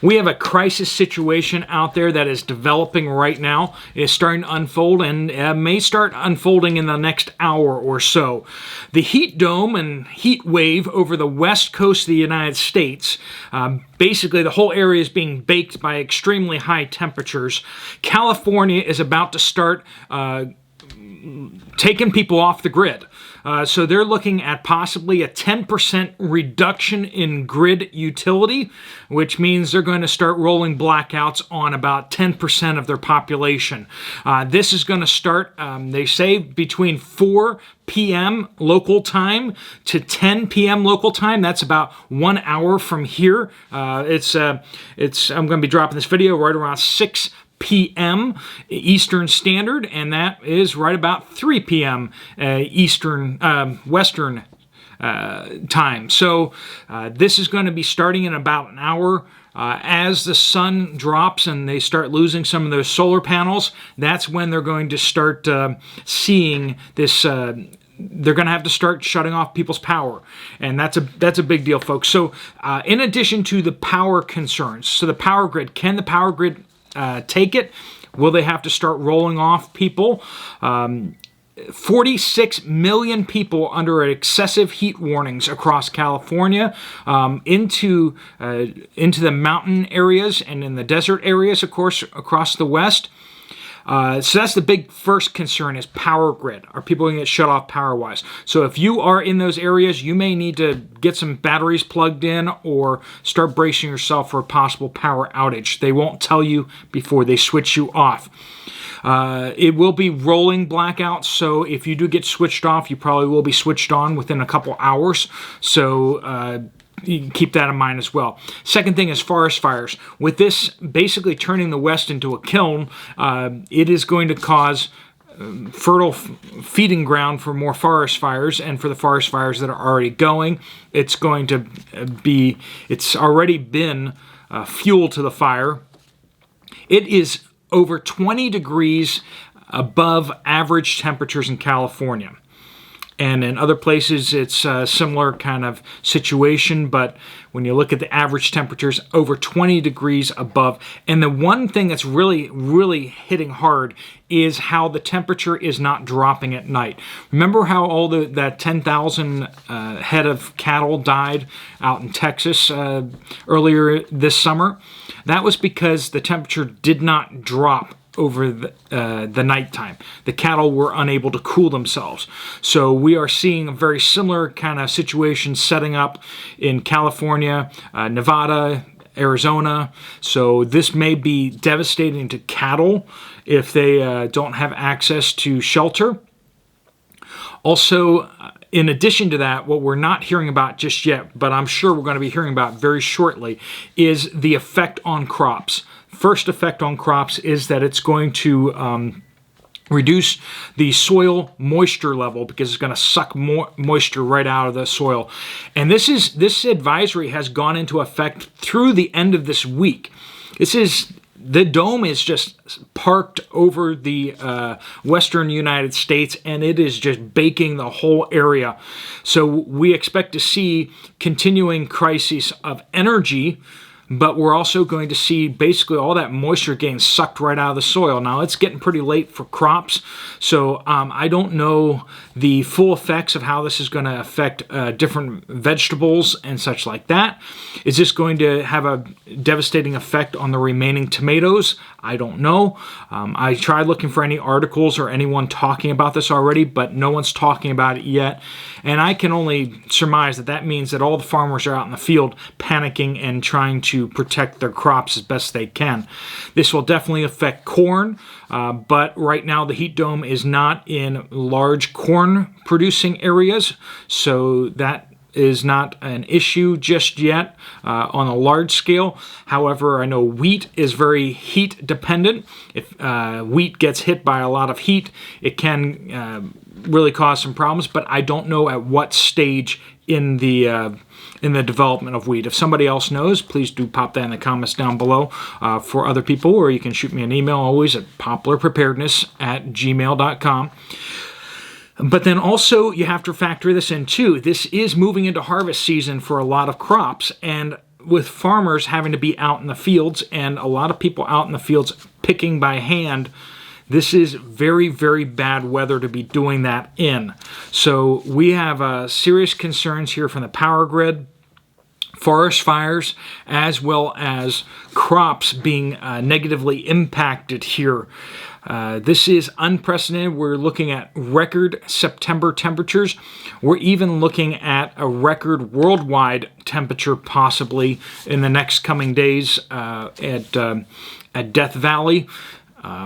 We have a crisis situation out there that is developing right now. It is starting to unfold and may start unfolding in the next hour or so. The heat dome and heat wave over the west coast of the United States, basically the whole area is being baked by extremely high temperatures. California is about to start taking people off the grid. So they're looking at possibly a 10% reduction in grid utility, which means they're going to start rolling blackouts on about 10% of their population. This is going to start, they say, between 4 p.m. local time to 10 p.m. local time. That's about 1 hour from here. I'm going to be dropping this video right around 6 p.m. Eastern Standard, and that is right about 3 p.m. Western time. So this is going to be starting in about an hour. As the sun drops and they start losing some of those solar panels, that's when they're going to start seeing this. They're going to have to start shutting off people's power, and that's a big deal, folks. So in addition to the power concerns, so the power grid, can the power grid take it? Will they have to start rolling off people? 46 million people under excessive heat warnings across California, into the mountain areas and in the desert areas, of course, across the west. So that's the big first concern, is power grid. Are people going to get shut off power-wise? So if you are in those areas, you may need to get some batteries plugged in or start bracing yourself for a possible power outage. They won't tell you before they switch you off. It will be rolling blackouts, so if you do get switched off, you probably will be switched on within a couple hours. So you can keep that in mind as well. Second thing is forest fires. With this basically turning the West into a kiln, it is going to cause fertile feeding ground for more forest fires, and for the forest fires that are already going, it's going to be, it's already been fuel to the fire. It is over 20 degrees above average temperatures in California. And in other places, it's a similar kind of situation, but when you look at the average temperatures, over 20 degrees above. And the one thing that's really, really hitting hard is how the temperature is not dropping at night. Remember how all that 10,000 head of cattle died out in Texas earlier this summer? That was because the temperature did not drop over the nighttime. The cattle were unable to cool themselves. So we are seeing a very similar kind of situation setting up in California, Nevada, Arizona. So this may be devastating to cattle if they don't have access to shelter. Also, in addition to that, what we're not hearing about just yet, but I'm sure we're going to be hearing about very shortly, is the effect on crops. First effect on crops is that it's going to reduce the soil moisture level, because it's going to suck more moisture right out of the soil. And this advisory has gone into effect through the end of this week. The dome is just parked over the western United States, and it is just baking the whole area. So we expect to see continuing crises of energy, but we're also going to see basically all that moisture getting sucked right out of the soil. Now, it's getting pretty late for crops, so I don't know the full effects of how this is going to affect different vegetables and such like that. Is this going to have a devastating effect on the remaining tomatoes? I don't know. I tried looking for any articles or anyone talking about this already, but no one's talking about it yet. And I can only surmise that that means that all the farmers are out in the field panicking and trying to protect their crops as best they can. This will definitely affect corn, but right now the heat dome is not in large corn producing areas, so that is not an issue just yet on a large scale. However, I know wheat is very heat dependent. If wheat gets hit by a lot of heat, it can really cause some problems, but I don't know at what stage in the development of wheat. If somebody else knows, please do pop that in the comments down below for other people, or you can shoot me an email always at poplarpreparedness@gmail.com. But then also you have to factor this in too. This is moving into harvest season for a lot of crops, and with farmers having to be out in the fields, and a lot of people out in the fields picking by hand, this is very, very bad weather to be doing that in. So we have serious concerns here from the power grid, forest fires, as well as crops being negatively impacted here. This is unprecedented. We're looking at record September temperatures. We're even looking at a record worldwide temperature possibly in the next coming days at Death Valley.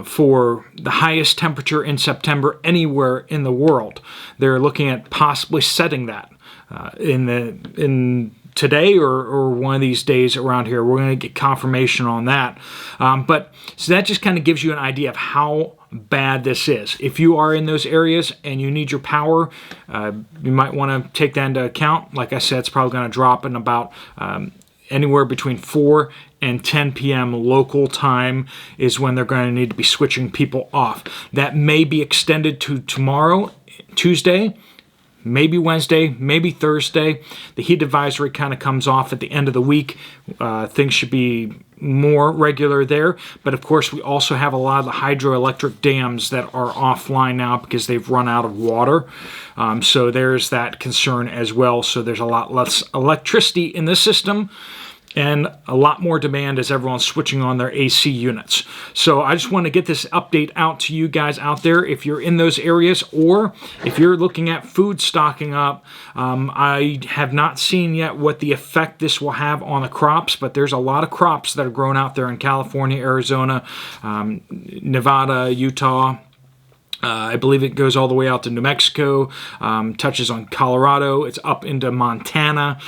For the highest temperature in September anywhere in the world. They're looking at possibly setting that in today or one of these days around here. We're going to get confirmation on that. But so that just kind of gives you an idea of how bad this is. If you are in those areas and you need your power, you might want to take that into account. Like I said, it's probably going to drop in about anywhere between 4 and 10 p.m. local time is when they're going to need to be switching people off. That may be extended to tomorrow, Tuesday, maybe Wednesday, maybe Thursday. The heat advisory kind of comes off at the end of the week. Things should be more regular there. But of course, we also have a lot of the hydroelectric dams that are offline now because they've run out of water. So there's that concern as well. So there's a lot less electricity in the system, and a lot more demand as everyone's switching on their AC units. So I just want to get this update out to you guys out there if you're in those areas, or if you're looking at food stocking up. I have not seen yet what the effect this will have on the crops, but there's a lot of crops that are grown out there in California, Arizona, Nevada, Utah. I believe it goes all the way out to New Mexico, touches on Colorado, it's up into Montana,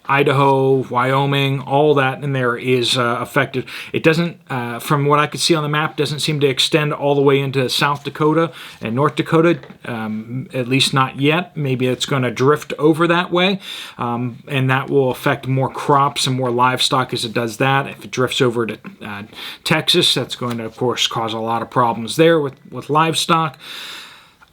Idaho, Wyoming, all that in there is affected. It doesn't, from what I could see on the map, doesn't seem to extend all the way into South Dakota and North Dakota, at least not yet. Maybe it's going to drift over that way, and that will affect more crops and more livestock as it does that. If it drifts over to Texas, that's going to, of course, cause a lot of problems there with livestock.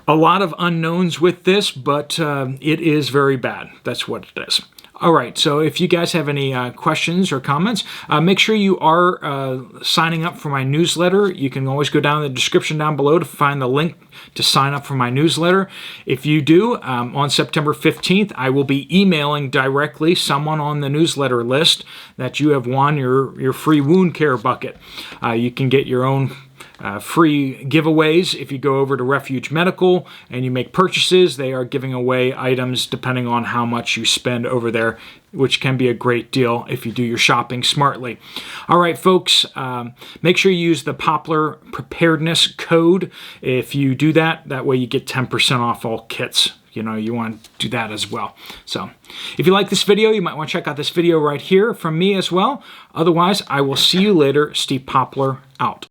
A lot of unknowns with this, but it is very bad. That's what it is. All right, so if you guys have any questions or comments, make sure you are signing up for my newsletter. You can always go down in the description down below to find the link to sign up for my newsletter. If you do, on September 15th, I will be emailing directly someone on the newsletter list that you have won your free wound care bucket. You can get your own free giveaways. If you go over to Refuge Medical and you make purchases, they are giving away items depending on how much you spend over there, which can be a great deal if you do your shopping smartly. All right, folks, make sure you use the Poplar preparedness code. If you do that, that way you get 10% off all kits. You know, you want to do that as well. So if you like this video, you might want to check out this video right here from me as well. Otherwise, I will see you later. Steve Poplar out.